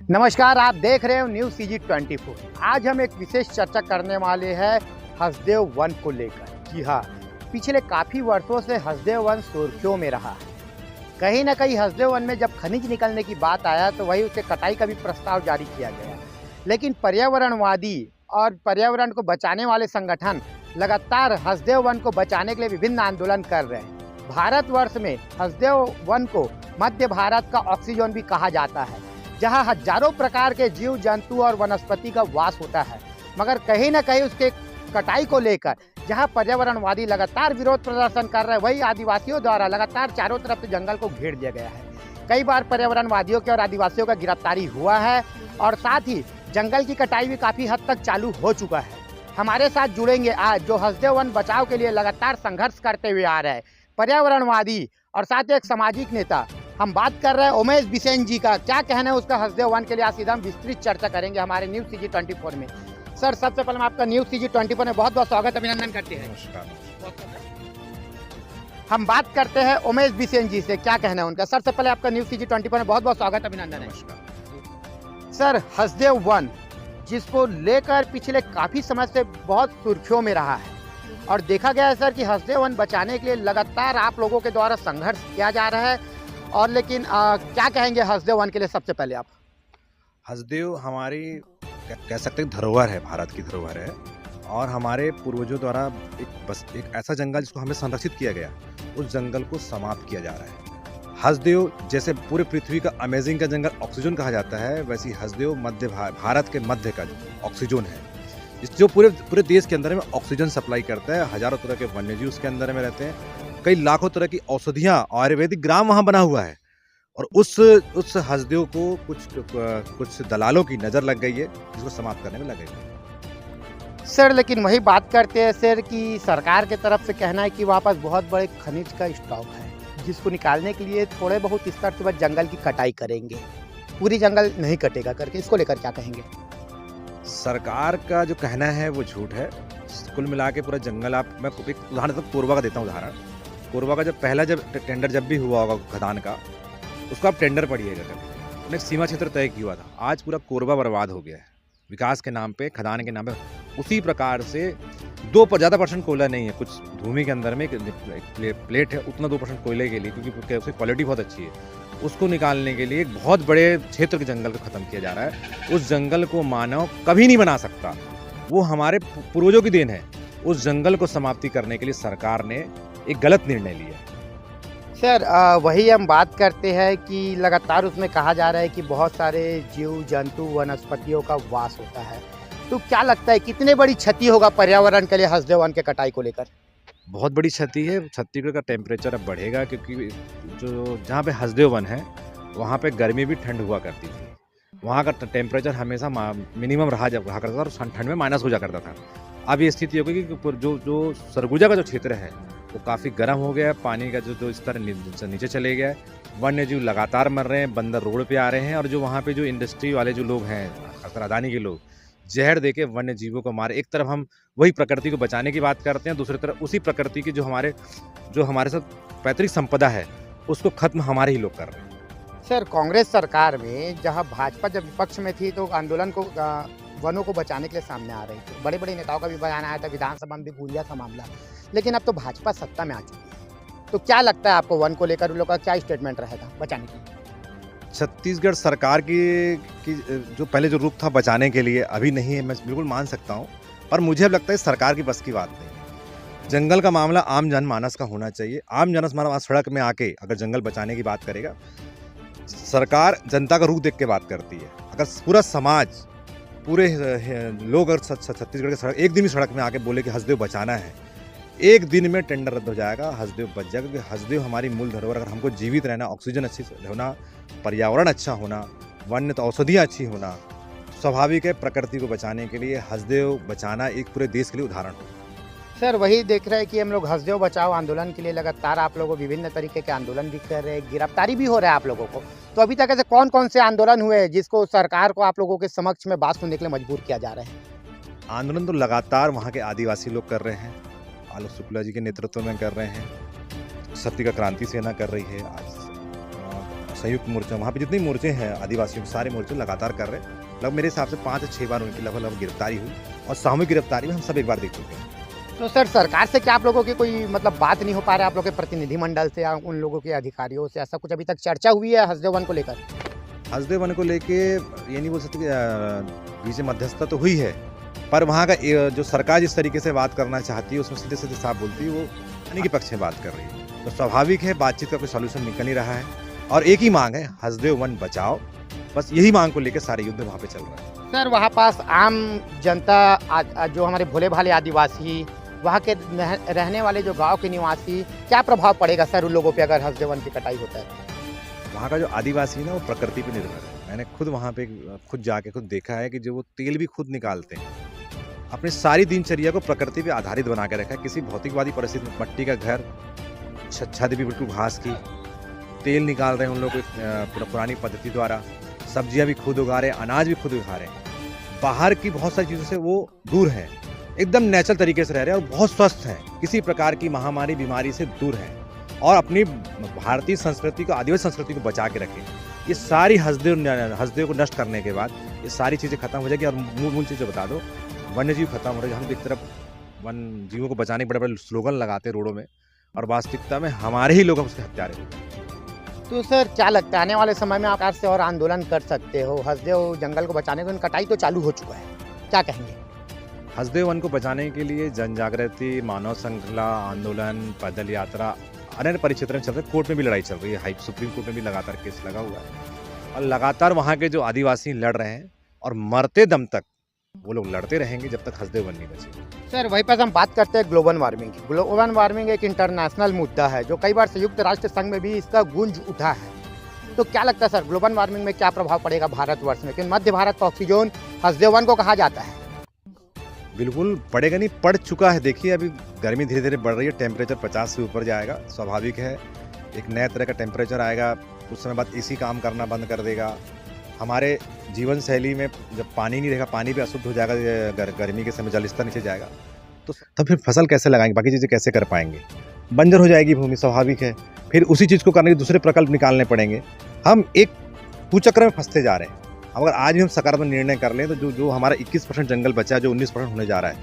नमस्कार, आप देख रहे हो न्यूज़ CG24। आज हम एक विशेष चर्चा करने वाले हैं हसदेव वन को लेकर। जी हाँ, पिछले काफ़ी वर्षों से हसदेव वन सुर्खियों में रहा है। कहीं ना कहीं हसदेव वन में जब खनिज निकलने की बात आया तो वही उसके कटाई का भी प्रस्ताव जारी किया गया, लेकिन पर्यावरणवादी और पर्यावरण को बचाने वाले संगठन लगातार हसदेव वन को बचाने के लिए विभिन्न आंदोलन कर रहे हैं। भारतवर्ष में हसदेव वन को मध्य भारत का ऑक्सीजन भी कहा जाता है, जहां हजारों प्रकार के जीव जंतु और वनस्पति का वास होता है। मगर कहीं ना कहीं उसके कटाई को लेकर जहां पर्यावरणवादी लगातार विरोध प्रदर्शन कर रहे हैं, वही आदिवासियों द्वारा लगातार चारों तरफ से जंगल को घेर दिया गया है। कई बार पर्यावरणवादियों के और आदिवासियों का गिरफ्तारी हुआ है और साथ ही जंगल की कटाई भी काफ़ी हद तक चालू हो चुका है। हमारे साथ जुड़ेंगे आज जो हसदेव वन बचाव के लिए लगातार संघर्ष करते हुए आ रहे हैं, पर्यावरणवादी और साथ ही एक सामाजिक नेता। हम बात कर रहे हैं उमेश बिसेन जी का। क्या कहना है उसका हसदेव वन के लिए, आज सीधा हम विस्तृत चर्चा करेंगे हमारे न्यूज़ CG24 में। सर, सबसे पहले मैं आपका न्यूज़ CG24 में बहुत बहुत स्वागत अभिनंदन करते हैं। नमस्कार। हम बात करते हैं उमेश बिसेन जी से, क्या कहना है उनका। सबसे पहले आपका न्यूज़ CG24 में बहुत बहुत स्वागत अभिनंदन है। सर, हसदेव वन जिसको लेकर पिछले काफ़ी समय से बहुत सुर्खियों में रहा है और देखा गया है सर कि हसदेव वन बचाने के लिए लगातार आप लोगों के द्वारा संघर्ष किया जा रहा है। और लेकिन क्या कहेंगे हसदेव वन के लिए सबसे पहले आप। हसदेव हमारी कह सकते हैं धरोहर है, भारत की धरोहर है और हमारे पूर्वजों द्वारा एक ऐसा जंगल जिसको हमें संरक्षित किया गया, उस जंगल को समाप्त किया जा रहा है। हसदेव जैसे पूरे पृथ्वी का अमेजिंग का जंगल ऑक्सीजन कहा जाता है, वैसी हसदेव मध्य भारत के मध्य का ऑक्सीजन है, जो पूरे देश के अंदर में ऑक्सीजन सप्लाई करता है। हजारों तरह के वन्यजीव उसके अंदर में रहते हैं, कई लाखों तरह की औषधियाँ, आयुर्वेदिक ग्राम वहाँ बना हुआ है। और उस हसदेव को कुछ दलालों की नज़र लग गई है, जिसको समाप्त करने में लगे गए। सर, लेकिन वही बात करते हैं सर कि सरकार के तरफ से कहना है कि वहाँ पास बहुत बड़े खनिज का स्टॉक है, जिसको निकालने के लिए थोड़े बहुत स्तर से बस जंगल की कटाई करेंगे, पूरी जंगल नहीं कटेगा करके। इसको लेकर क्या कहेंगे। सरकार का जो कहना है वो झूठ है। कुल मिला के पूरा जंगल, मैं एक उदाहरण देता हूँ, कोरबा का देता हूँ उदाहरण। कोरबा का जब टेंडर जब भी हुआ होगा खदान का, उसको आप टेंडर पढ़िएगा कभी, उन्होंने सीमा क्षेत्र तय किया था। आज पूरा कोरबा बर्बाद हो गया है विकास के नाम पे, खदान के नाम पे। उसी प्रकार से 2% कोयला नहीं है, कुछ भूमि के अंदर में एक प्लेट है, उतना 2% कोयले के लिए, क्योंकि उसकी क्वालिटी बहुत अच्छी है, उसको निकालने के लिए एक बहुत बड़े क्षेत्र के जंगल को ख़त्म किया जा रहा है। उस जंगल को मानव कभी नहीं बना सकता, वो हमारे पूर्वजों की देन है। उस जंगल को समाप्ति करने के लिए सरकार ने एक गलत निर्णय लिया। सर, वही हम बात करते हैं कि लगातार उसमें कहा जा रहा है कि बहुत सारे जीव जंतु वनस्पतियों का वास होता है, तो क्या लगता है कितनी बड़ी क्षति होगा पर्यावरण के लिए हसदेव वन के कटाई को लेकर। बहुत बड़ी क्षति है। छत्तीसगढ़ का टेम्परेचर अब बढ़ेगा, क्योंकि जो जहाँ पे हसदेव वन है वहाँ पे गर्मी भी ठंड हुआ करती थी। वहाँ का टेम्परेचर हमेशा मिनिमम रहा करता था और ठंड में माइनस हो जा करता था। अब ये स्थिति हो गई कि जो सरगुजा का जो क्षेत्र है वो काफ़ी गर्म हो गया है, पानी का जो स्तर नीचे चले गया है, वन्य जीव लगातार मर रहे हैं, बंदर रोड पे आ रहे हैं, और जो वहाँ पे जो इंडस्ट्री वाले जो लोग हैं, खासकर अदानी के लोग, जहर देके वन्य जीवों को मारे। एक तरफ हम वही प्रकृति को बचाने की बात करते हैं, दूसरी तरफ उसी प्रकृति की जो हमारे साथ पैतृक संपदा है, उसको खत्म हमारे ही लोग कर रहे हैं। सर, कांग्रेस सरकार में जहां भाजपा जब विपक्ष में थी तो आंदोलन को वनों को बचाने के लिए सामने आ रही थी, बड़े बड़े नेताओं का भी बयान आया था, विधानसभा में भी गूंजा था मामला। लेकिन अब तो भाजपा सत्ता में आ चुकी है, तो क्या लगता है आपको वन को लेकर उन लोग का क्या स्टेटमेंट रहेगा बचाने की। छत्तीसगढ़ सरकार की जो पहले जो रूप था बचाने के लिए, अभी नहीं है, मैं बिल्कुल मान सकता हूँ, पर मुझे अब लगता है सरकार की बस की बात नहीं है। जंगल का मामला आम जनमानस का होना चाहिए। आम जनमानस सड़क में आके अगर जंगल बचाने की बात करेगा, सरकार जनता का रुख देख के बात करती है। अगर पूरा समाज, पूरे लोग अगर छत्तीसगढ़ के सड़क एक दिन भी सड़क में आके बोले कि हसदेव बचाना है, एक दिन में टेंडर रद्द हो जाएगा, हसदेव बच जाएगा। क्योंकि हसदेव हमारी मूल धरोहर। अगर हमको जीवित रहना, ऑक्सीजन अच्छी होना, पर्यावरण अच्छा होना, वन्य तो औषधियाँ अच्छी होना, स्वाभाविक है प्रकृति को बचाने के लिए हसदेव बचाना एक पूरे देश के लिए उदाहरण हो। सर, वही देख रहे हैं कि हम लोग हसदेव बचाओ आंदोलन के लिए लगातार आप लोगों विभिन्न तरीके के आंदोलन भी कर रहे हैं, गिरफ्तारी भी हो रहा है आप लोगों को। तो अभी तक ऐसे कौन कौन से आंदोलन हुए हैं जिसको सरकार को आप लोगों के समक्ष में बात सुनने के लिए मजबूर किया जा रहा है। आंदोलन तो लगातार वहाँ के आदिवासी लोग कर रहे हैं, आलोक शुक्ला जी के नेतृत्व में कर रहे हैं, सत्य का क्रांति सेना कर रही है, आज संयुक्त मोर्चा, वहाँ पे जितने मोर्चे हैं आदिवासियों के, सारे मोर्चे लगातार कर रहे हैं। लगभग मेरे हिसाब से 5 से 6 बार उनकी लगभग गिरफ्तारी हुई और सामूहिक गिरफ्तारी में हम सब एक बार देख चुके हैं। तो सर सरकार से क्या आप लोगों की कोई मतलब बात नहीं हो पा रहा है, आप लोगों के प्रतिनिधिमंडल से या उन लोगों के अधिकारियों से, ऐसा कुछ अभी तक चर्चा हुई है हसदेव वन को लेकर? हसदेव वन को लेके ये नहीं बोल सकते कि बीच में मध्यस्थता तो हुई है, पर वहाँ का जो सरकार जिस तरीके से बात करना चाहती है उसमें सीधे सीधे साफ बोलती है, वो यानी के पक्ष में बात कर रही है। तो स्वाभाविक है बातचीत का कोई सॉल्यूशन निकल नहीं रहा है और एक ही मांग है, हसदेव वन बचाओ। बस यही मांग को लेकर सारे युद्ध वहाँ पे चल रहा है। सर वहाँ पास आम जनता जो हमारे भोले भाले आदिवासी, वहाँ के रहने वाले जो गांव के निवासी, क्या प्रभाव पड़ेगा सर उन लोगों पे अगर हसदेव वन की कटाई होता है? वहाँ का जो आदिवासी है ना, वो प्रकृति पे निर्भर है। मैंने खुद वहाँ पे खुद जाके खुद देखा है कि जो वो तेल भी खुद निकालते हैं, अपनी सारी दिनचर्या को प्रकृति पे आधारित बना के रखा है। किसी भौतिकवादी परिस्थिति में मट्टी का घर, छत भी बिल्कुल घास की, तेल निकाल रहे हैं उन लोग पुरानी पद्धति द्वारा, सब्जियां भी खुद उगा रहे हैं, अनाज भी खुद उगा रहे हैं। बाहर की बहुत सारी चीज़ों से वो दूर हैं, एकदम नेचुरल तरीके से रह रहे हैं और बहुत स्वस्थ हैं, किसी प्रकार की महामारी बीमारी से दूर हैं और अपनी भारतीय संस्कृति को, आदिवासी संस्कृति को बचा के रखें। ये सारी हसदेव को नष्ट करने के बाद ये सारी चीज़ें खत्म हो जाएगी। और मूल चीज़ें बता दो, वन्य जीव खत्म हो रहे हैं। हम एक तरफ वन जीवों को बचाने के बड़े बड़े स्लोगन लगाते रोडों में और वास्तविकता में हमारे ही लोग उसके हत्यारे होते हैं। तो सर क्या लगता है आने वाले समय में आप सरकार से और आंदोलन कर सकते हो? हसदेव जंगल को बचाने को कटाई तो चालू हो चुका है, क्या कहेंगे? हसदेव वन को बचाने के लिए जन जागृति, मानव श्रृंखला, आंदोलन, पैदल यात्रा, अन्य परिक्षेत्र में चल रहे, कोर्ट में भी लड़ाई चल रही है, सुप्रीम कोर्ट में भी लगातार केस लगा हुआ है और लगातार वहाँ के जो आदिवासी लड़ रहे हैं और मरते दम तक वो लोग लड़ते रहेंगे जब तक हसदेव वन नहीं बचे। सर वहीं पर हम बात करते हैं ग्लोबल वार्मिंग की। ग्लोबल वार्मिंग एक इंटरनेशनल मुद्दा है जो कई बार संयुक्त राष्ट्र संघ में भी इसका गूंज उठा है। तो क्या लगता है सर ग्लोबल वार्मिंग में क्या प्रभाव पड़ेगा भारतवर्ष में? क्योंकि मध्य भारत का ऑक्सीजन हसदेव वन को कहा जाता है। बिल्कुल पड़ेगा नहीं, पड़ चुका है। देखिए अभी गर्मी धीरे धीरे बढ़ रही है, टेम्परेचर 50 से ऊपर जाएगा, स्वाभाविक है। एक नए तरह का टेम्परेचर आएगा, कुछ समय बाद एसी काम करना बंद कर देगा। हमारे जीवन शैली में जब पानी नहीं रहेगा, पानी भी अशुद्ध हो जाएगा, गर्मी के समय जल स्तर नीचे जाएगा, तो तब फिर फसल कैसे लगाएंगे, बाकी चीज़ें कैसे कर पाएंगे? बंजर हो जाएगी भूमि, स्वाभाविक है। फिर उसी चीज़ को करने के दूसरे प्रकल्प निकालने पड़ेंगे। हम एक कुचक्र में फंसते जा रहे हैं। अगर आज भी हम सकारात्मक निर्णय कर लें तो जो हमारा 21% जंगल बचा है, जो 19% होने जा रहा है,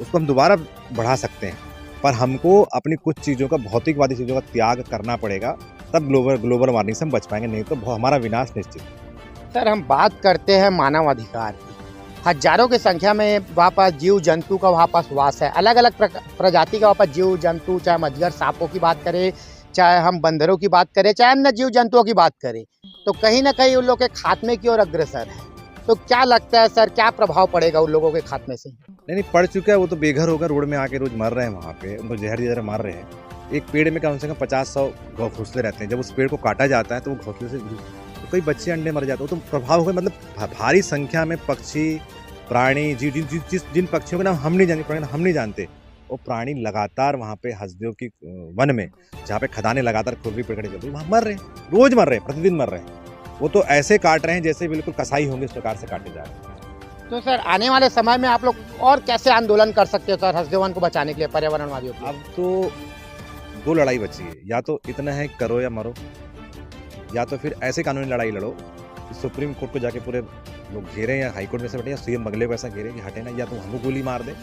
उसको हम दोबारा बढ़ा सकते हैं। पर हमको अपनी कुछ चीज़ों का, भौतिकवादी चीज़ों का त्याग करना पड़ेगा, तब ग्लोबल वार्मिंग से हम बच पाएंगे, नहीं तो हमारा विनाश निश्चित। सर हम बात करते हैं मानव अधिकार की। हजारों की संख्या में वहाँ पर जीव जंतु का वहाँ पास वास है, अलग अलग प्रजाति का वहाँ पर जीव जंतु, चाहे मछली सांपों की बात करें, चाहे हम बंदरों की बात करें, चाहे अन्य जीव जंतुओं की बात करें, तो कहीं ना कहीं उन लोगों के खात्मे की ओर अग्रसर है। तो क्या लगता है सर क्या प्रभाव पड़ेगा उन लोगों के खात्मे से? नहीं पड़ चुका है, वो तो बेघर होकर रोड में आके रोज मर रहे हैं, वहाँ पे उनको जहर मार रहे हैं। एक पेड़ में कम से कम 50-100 घोंसले रहते हैं। जब उस पेड़ को काटा जाता है तो वो घोंसले से तो कई बच्चे अंडे मर जाते हैं। तो प्रभाव होगा, मतलब भारी संख्या में पक्षी, प्राणी, जीव, जिन पक्षियों के नाम हम नहीं जानते, वो प्राणी लगातार वहाँ पे हसदेव की वन में, जहाँ पे खदानें लगातार खुरवी पेड़ चलती, वहाँ मर रहे हैं, रोज मर रहे हैं, प्रतिदिन मर रहे हैं। वो तो ऐसे काट रहे हैं जैसे बिल्कुल कसाई होंगे, इस प्रकार से काटे जा रहे हैं। तो सर आने वाले समय में आप लोग और कैसे आंदोलन कर सकते हो सर हसदेव वन को बचाने के लिए पर्यावरणवादियों को? अब तो 2 लड़ाई बची है, या तो इतना है करो या मरो, या तो फिर ऐसे कानूनी लड़ाई लड़ो कि सुप्रीम कोर्ट को जाके पूरे लोग घेरें, या हाई कोर्ट में से बैठे, या सीएम बंगले को ऐसा घेरे कि हटे ना, या तो हमको गोली मार दे,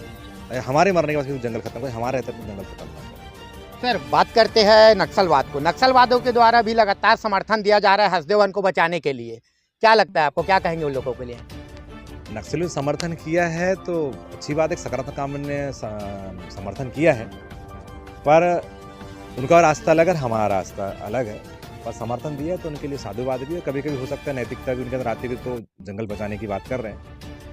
हमारे मरने के बाद जंगल खत्म हो, हमारे रहते तो जंगल खत्म हो। सर बात करते हैं नक्सलवाद को। नक्सलवादियों के द्वारा भी लगातार समर्थन दिया जा रहा है हसदेव वन को बचाने के लिए, क्या लगता है आपको, क्या कहेंगे उन लोगों के लिए? नक्सलियों ने समर्थन किया है तो अच्छी बात है, सकारात्मक काम ने समर्थन किया है, पर उनका रास्ता अलग है, हमारा रास्ता अलग है। पर समर्थन दिया तो उनके लिए साधुवाद भी है। कभी कभी हो सकता है नैतिकता भी उनके अंदर आती है, तो जंगल बचाने की बात कर रहे हैं,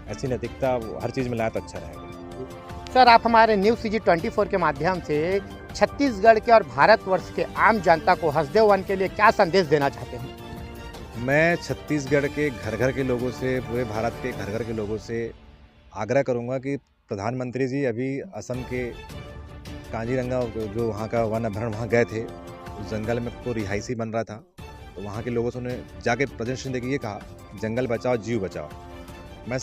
ऐसी नैतिकता हर चीज़ में लाया तो अच्छा रहेगा। सर आप हमारे न्यूज़ CG24 के माध्यम से छत्तीसगढ़ के और भारतवर्ष के आम जनता को हसदेव वन के लिए क्या संदेश देना चाहते हैं? मैं छत्तीसगढ़ के घर घर के लोगों से, पूरे भारत के घर घर के लोगों से आग्रह करूंगा कि प्रधानमंत्री जी अभी असम के काजीरंगा, जो वहाँ का वन अभ्यारण्य, वहाँ गए थे, उस जंगल में को रिहायशी बन रहा था, तो वहाँ के लोगों से उन्हें जाके प्रदर्शन देके ये कहा जंगल बचाओ जीव बचाओ। मैं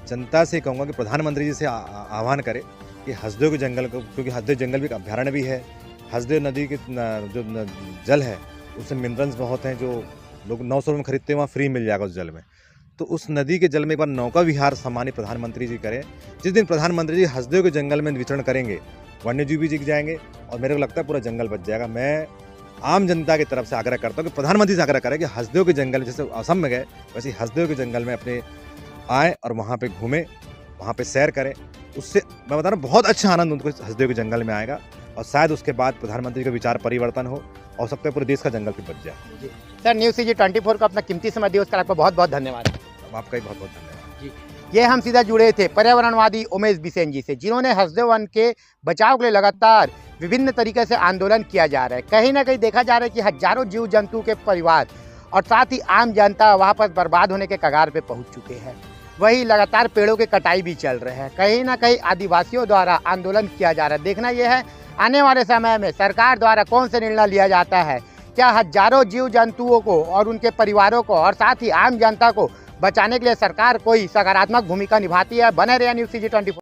जनता से कहूँगा कि प्रधानमंत्री जी से आह्वान करें कि हसदेव के जंगल को, क्योंकि हसदेव जंगल भी एक अभ्यारण्य भी है, हसदेव नदी के जो जल है उससे मिनरल्स बहुत हैं जो लोग 900 में खरीदते हैं, वहाँ फ्री मिल जाएगा उस जल में। तो उस नदी के जल में एक बार नौका विहार सम्मानित प्रधानमंत्री जी करें। जिस दिन प्रधानमंत्री जी हसदेव के जंगल में विचरण करेंगे, वन्यजीव भी दिख जाएंगे और मेरे को लगता है पूरा जंगल बच जाएगा। मैं आम जनता की तरफ से आग्रह करता हूँ कि प्रधानमंत्री से आग्रह करें कि हसदेव के जंगल, जैसे असम में गए वैसे ही हसदेव के जंगल में अपने आए और वहाँ पे घूमें, वहाँ पे सैर करें। उससे मैं बता रहा हूँ बहुत अच्छा आनंद उनको हसदेव के जंगल में आएगा और शायद उसके बाद प्रधानमंत्री का विचार परिवर्तन हो सकता है पूरे देश का जंगल भी बच जाए। सर, न्यूज़ CG 24 को अपना कीमती समय दिया, उसका आपको बहुत बहुत धन्यवाद। आपका भी बहुत बहुत धन्यवाद। ये हम सीधा जुड़े थे पर्यावरणवादी उमेश बिसेन जी से, जिन्होंने हसदेव वन के बचाव के लिए लगातार विभिन्न तरीके से आंदोलन किया जा रहा है। कहीं ना कहीं देखा जा रहा है कि हजारों जीव जंतु के परिवार और साथ ही आम जनता वहाँ पर बर्बाद होने के कगार पे पहुँच चुके हैं। वही लगातार पेड़ों की कटाई भी चल रहे हैं। कहीं ना कहीं आदिवासियों द्वारा आंदोलन किया जा रहा है। देखना यह है आने वाले समय में सरकार द्वारा कौन से निर्णय लिया जाता है। क्या हजारों जीव जंतुओं को और उनके परिवारों को और साथ ही आम जनता को बचाने के लिए सरकार कोई सकारात्मक भूमिका निभाती है। बने रहिए न्यूज़ CG 24।